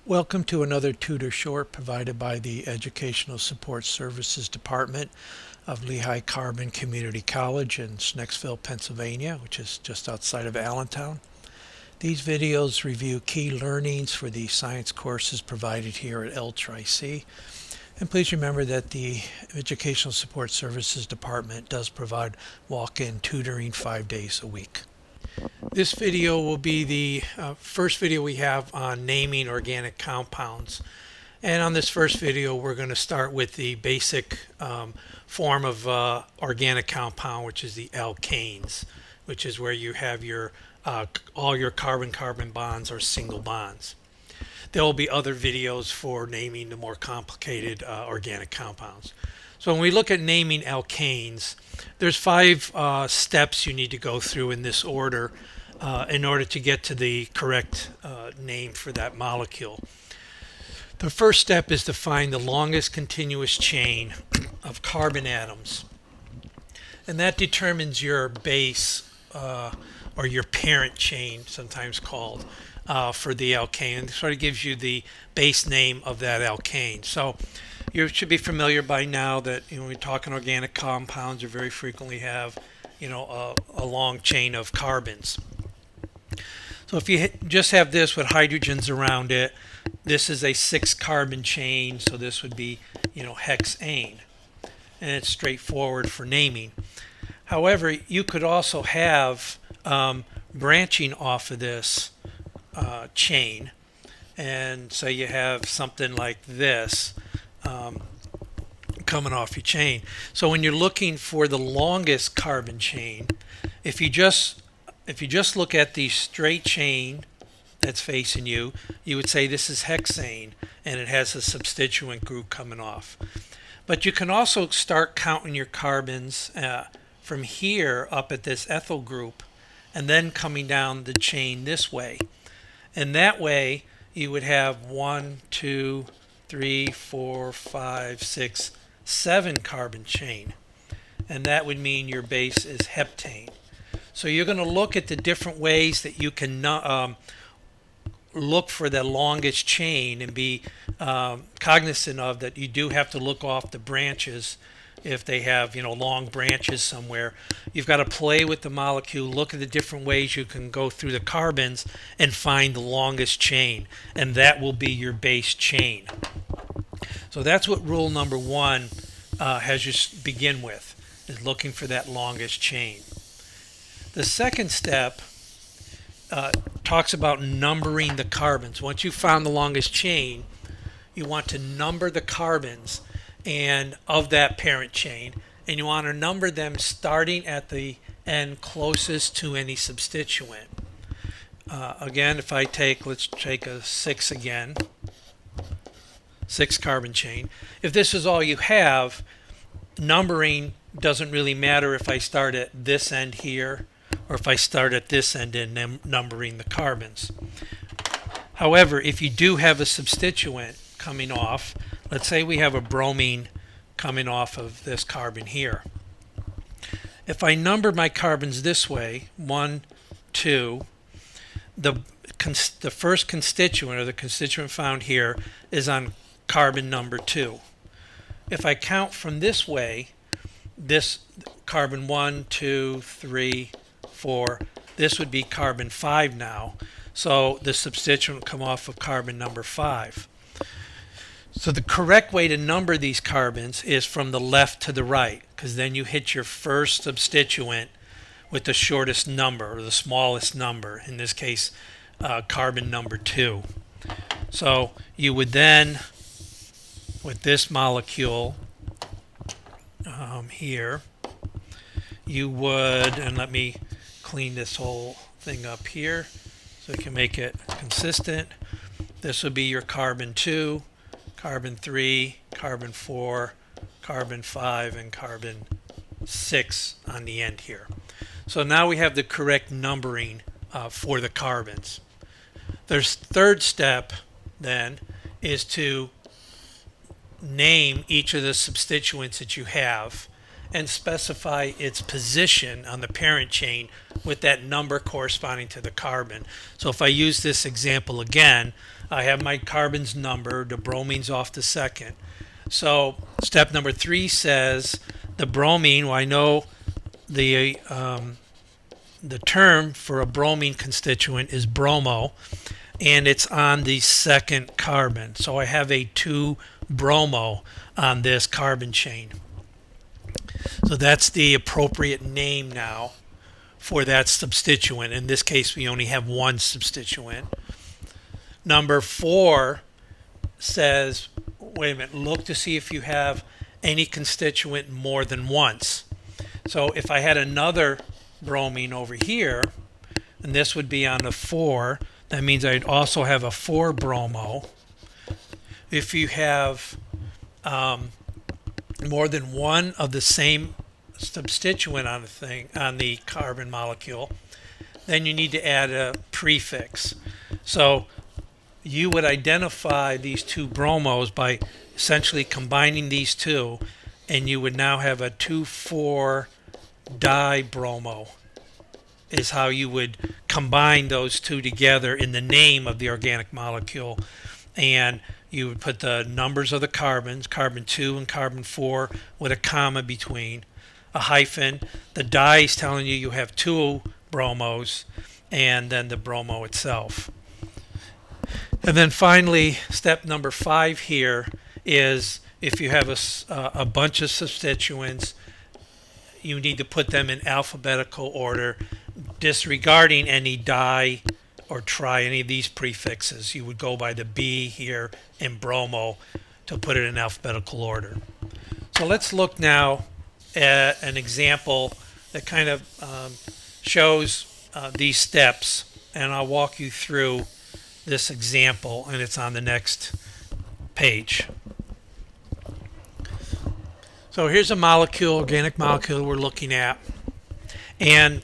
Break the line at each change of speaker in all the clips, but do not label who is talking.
Welcome to another tutor short provided by the Educational Support Services Department of Lehigh Carbon Community College in Schnecksville, Pennsylvania, which is just outside of Allentown. These videos review key learnings for the science courses provided here at L-C. And please remember that the Educational Support Services Department does provide walk-in tutoring 5 days a week. This video will be the first video we have on naming organic compounds. And on this first video, we're going to start with the basic form of organic compound, which is the alkanes, which is where you have your all your carbon-carbon bonds are single bonds. There will be other videos for naming the more complicated organic compounds. So when we look at naming alkanes, there's 5 steps you need to go through in this order in order to get to the correct name for that molecule. The first step is to find the longest continuous chain of carbon atoms, and that determines your base or your parent chain, sometimes called, for the alkane. It sort of gives you the base name of that alkane. So you should be familiar by now that when we talk in organic compounds, you very frequently have a long chain of carbons. So if you just have this with hydrogens around it, this is a 6-carbon chain, so this would be hexane, and it's straightforward for naming. However, you could also have branching off of this chain, and so you have something like this coming off your chain. So when you're looking for the longest carbon chain, if you just look at the straight chain that's facing you, you would say this is hexane, and it has a substituent group coming off. But you can also start counting your carbons from here up at this ethyl group, and then coming down the chain this way. And that way you would have 1, 2, 3, 4, 5, 6, 7 carbon chain, and that would mean your base is heptane. So you're going to look at the different ways that you can look for the longest chain, and be cognizant of that you do have to look off the branches. If they have long branches somewhere, you've got to play with the molecule, look at the different ways you can go through the carbons and find the longest chain, and that will be your base chain. So that's what rule number 1 has you begin with, is looking for that longest chain. The second step talks about numbering the carbons. Once you've found the longest chain, you want to number the carbons and of that parent chain, and you want to number them starting at the end closest to any substituent. Again, if I let's take a 6 again, 6 carbon chain. If this is all you have, numbering doesn't really matter if I start at this end here or if I start at this end and numbering the carbons. However, if you do have a substituent coming off, let's say we have a bromine coming off of this carbon here. If I number my carbons this way, 1, 2, the first constituent, or the constituent found here, is on carbon number 2. If I count from this way, this carbon 1, 2, 3, 4, this would be carbon 5 now. So the substituent will come off of carbon number 5. So the correct way to number these carbons is from the left to the right, because then you hit your first substituent with the shortest number, or the smallest number, in this case carbon number 2. So you would then, with this molecule here, you would, and let me clean this whole thing up here so we can make it consistent. This would be your carbon 2, carbon 3, carbon 4, carbon 5, and carbon 6 on the end here. So now we have the correct numbering for the carbons. The third step then is to name each of the substituents that you have, and specify its position on the parent chain with that number corresponding to the carbon. So if I use this example again, I have my carbon's number, the bromine's off the second. So step number 3 says the bromine, well, I know the term for a bromine constituent is bromo, and it's on the second carbon. So I have a 2-bromo on this carbon chain. So that's the appropriate name now for that substituent. In this case, we only have one substituent. Number 4 says, wait a minute, look to see if you have any constituent more than once. So if I had another bromine over here, and this would be on the 4, that means I'd also have a 4-bromo. If you have more than one of the same substituent on the carbon molecule, then you need to add a prefix. So you would identify these 2 bromos by essentially combining these two, and you would now have a 2,4-dibromo is how you would combine those two together in the name of the organic molecule. And you would put the numbers of the carbons, carbon 2 and carbon 4, with a comma between, a hyphen. The di is telling you have 2 bromos, and then the bromo itself. And then finally, step number 5 here is if you have a bunch of substituents, you need to put them in alphabetical order, disregarding any di or tri, any of these prefixes. You would go by the B here in bromo to put it in alphabetical order. So let's look now at an example that kind of shows these steps, and I'll walk you through this example, and it's on the next page. So here's a molecule, organic molecule we're looking at, and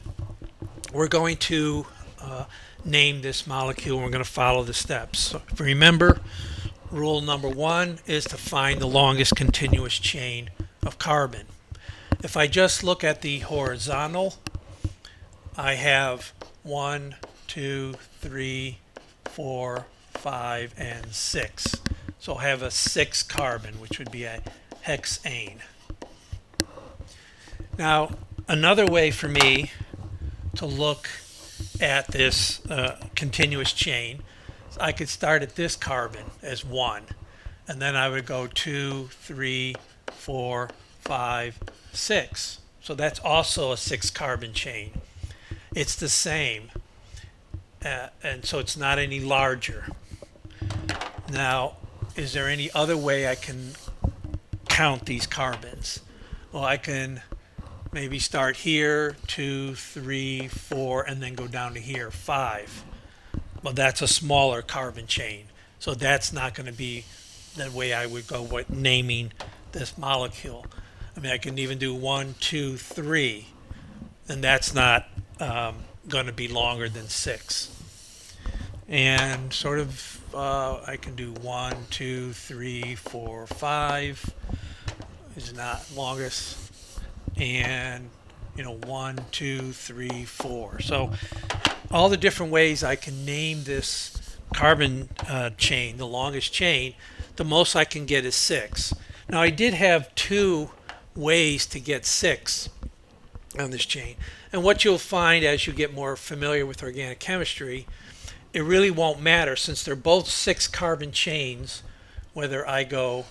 we're going to name this molecule. We're going to follow the steps. So if you remember, rule number 1 is to find the longest continuous chain of carbon. If I just look at the horizontal, I have 1, 2, 3, 4, 5, and 6. So I have a 6 carbon, which would be a hexane. Now, another way for me to look at this continuous chain, I could start at this carbon as 1, and then I would go 2, 3, 4, 5, 6. So that's also a 6 carbon chain. It's the same, and so it's not any larger. Now, is there any other way I can count these carbons? Well, I can maybe start here, 2, 3, 4, and then go down to here, 5. Well, that's a smaller carbon chain, so that's not going to be the way I would go with naming this molecule. I mean, I can even do 1, 2, 3, and that's not going to be longer than 6. And sort of, I can do 1, 2, 3, 4, 5 is not longest, and 1, 2, 3, 4. So all the different ways I can name this carbon chain, the longest chain, the most I can get is 6. Now, I did have 2 ways to get 6 on this chain, and what you'll find as you get more familiar with organic chemistry, it really won't matter since they're both 6 carbon chains, whether I go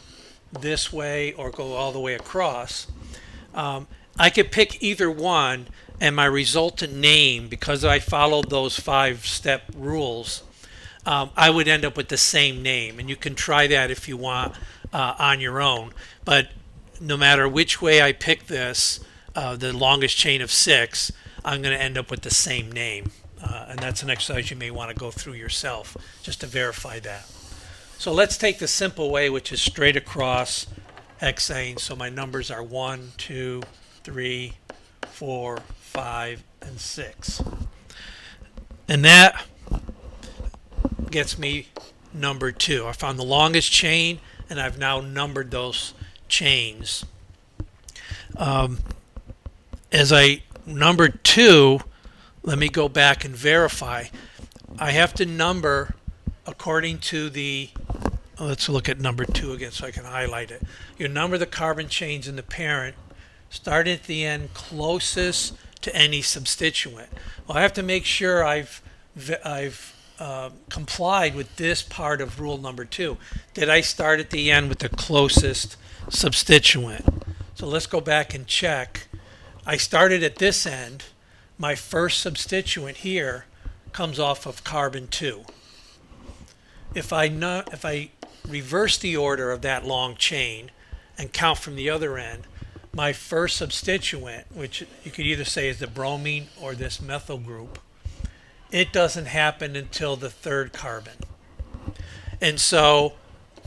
this way or go all the way across. I could pick either one, and my resultant name, because I followed those 5-step rules, I would end up with the same name. And you can try that if you want on your own. But no matter which way I pick this, the longest chain of 6, I'm going to end up with the same name. And that's an exercise you may want to go through yourself just to verify that. So let's take the simple way, which is straight across hexane. So my numbers are 1, 2, 3, 4, 5, and 6. And that gets me number 2. I found the longest chain, and I've now numbered those chains. as I number 2, let me go back and verify. I have to number according to the, let's look at number 2 again so I can highlight it. You number the carbon chains in the parent, starting at the end closest to any substituent. Well, I have to make sure I've complied with this part of rule number 2. Did I start at the end with the closest substituent? So let's go back and check. I started at this end. My first substituent here comes off of carbon 2. If I reverse the order of that long chain and count from the other end, my first substituent, which you could either say is the bromine or this methyl group, it doesn't happen until the 3rd carbon. And so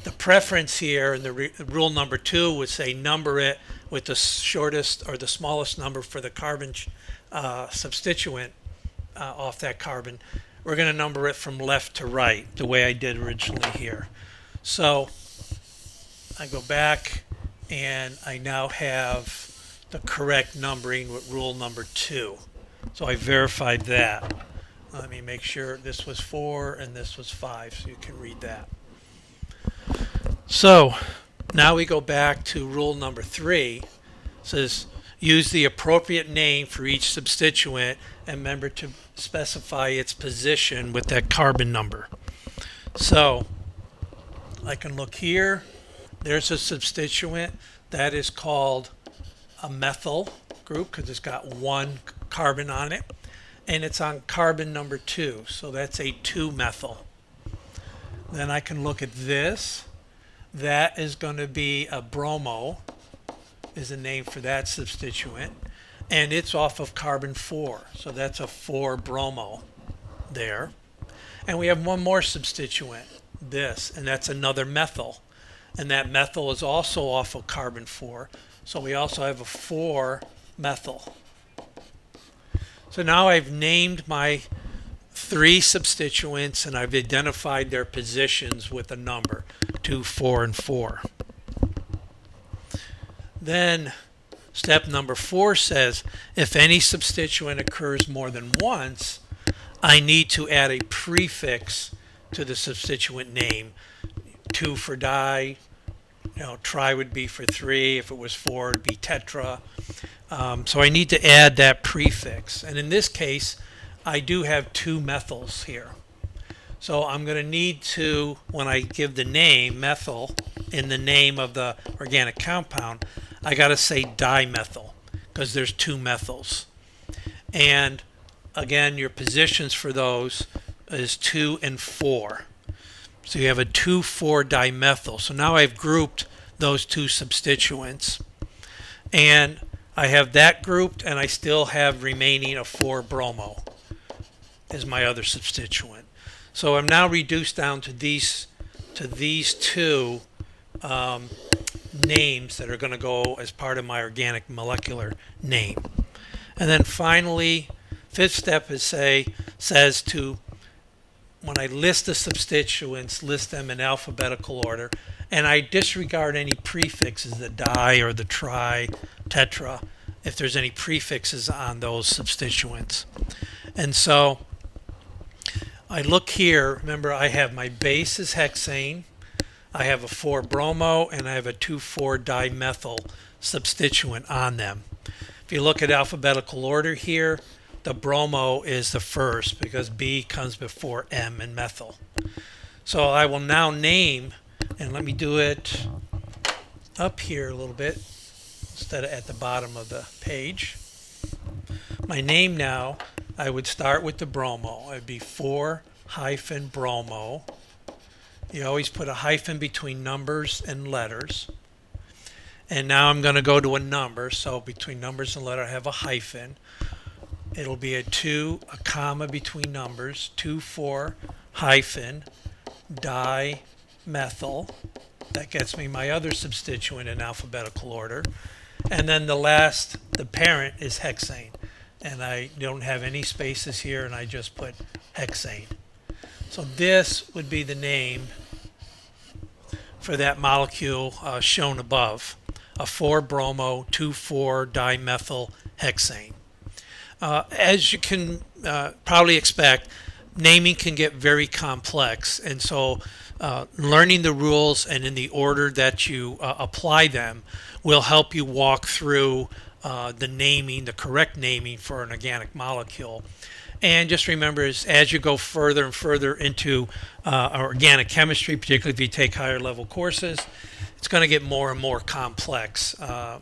the preference here in the rule number 2 would say number it with the shortest or the smallest number for the carbon substituent off that carbon. We're going to number it from left to right, the way I did originally here. So I go back and I now have the correct numbering with rule number 2. So I verified that. Let me make sure this was 4 and this was 5 so you can read that. So now we go back to rule number 3. It says use the appropriate name for each substituent and remember to specify its position with that carbon number. So I can look here. There's a substituent that is called a methyl group because it's got 1 carbon on it, and it's on carbon number 2, so that's a 2-methyl. Then I can look at this. That is going to be a bromo, is a name for that substituent, and it's off of carbon 4, so that's a 4-bromo there. And we have one more substituent, this, and that's another methyl, and that methyl is also off of carbon 4, so we also have a 4-methyl. So now I've named my 3 substituents and I've identified their positions with a number, 2, 4, and 4. Then step number 4 says if any substituent occurs more than once, I need to add a prefix to the substituent name. 2 for di, tri would be for 3. If it was 4, it would be tetra. So I need to add that prefix. And in this case, I do have 2 methyls here. So I'm going to need to, when I give the name methyl in the name of the organic compound, I got to say dimethyl because there's 2 methyls. And again, your positions for those is 2 and 4. So you have a 2,4 dimethyl. So now I've grouped those 2 substituents. And I have that grouped, and I still have remaining a 4-bromo as my other substituent. So I'm now reduced down to these 2 names that are going to go as part of my organic molecular name. And then finally, 5th step says to, when I list the substituents, list them in alphabetical order, and I disregard any prefixes, the di or the tri, tetra, if there's any prefixes on those substituents. And so I look here, remember I have my base is hexane, I have a 4-bromo, and I have a 2,4-dimethyl substituent on them. If you look at alphabetical order here, the bromo is the first because B comes before M in methyl. So I will now name, and let me do it up here a little bit instead of at the bottom of the page. My name now, I would start with the bromo. It would be 4-bromo. You always put a hyphen between numbers and letters. And now I'm going to go to a number. So between numbers and letters, I have a hyphen. It'll be a comma between numbers, 2,4 hyphen dimethyl. That gets me my other substituent in alphabetical order. And then the parent is hexane. And I don't have any spaces here, and I just put hexane. So this would be the name for that molecule shown above, a 4-bromo 2,4 dimethyl hexane. As you can probably expect, naming can get very complex, and so learning the rules and in the order that you apply them will help you walk through the naming, the correct naming for an organic molecule. And just remember, as you go further and further into organic chemistry, particularly if you take higher level courses, it's going to get more and more complex.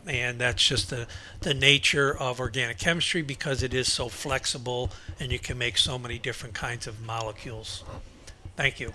And that's just the nature of organic chemistry because it is so flexible and you can make so many different kinds of molecules. Thank you.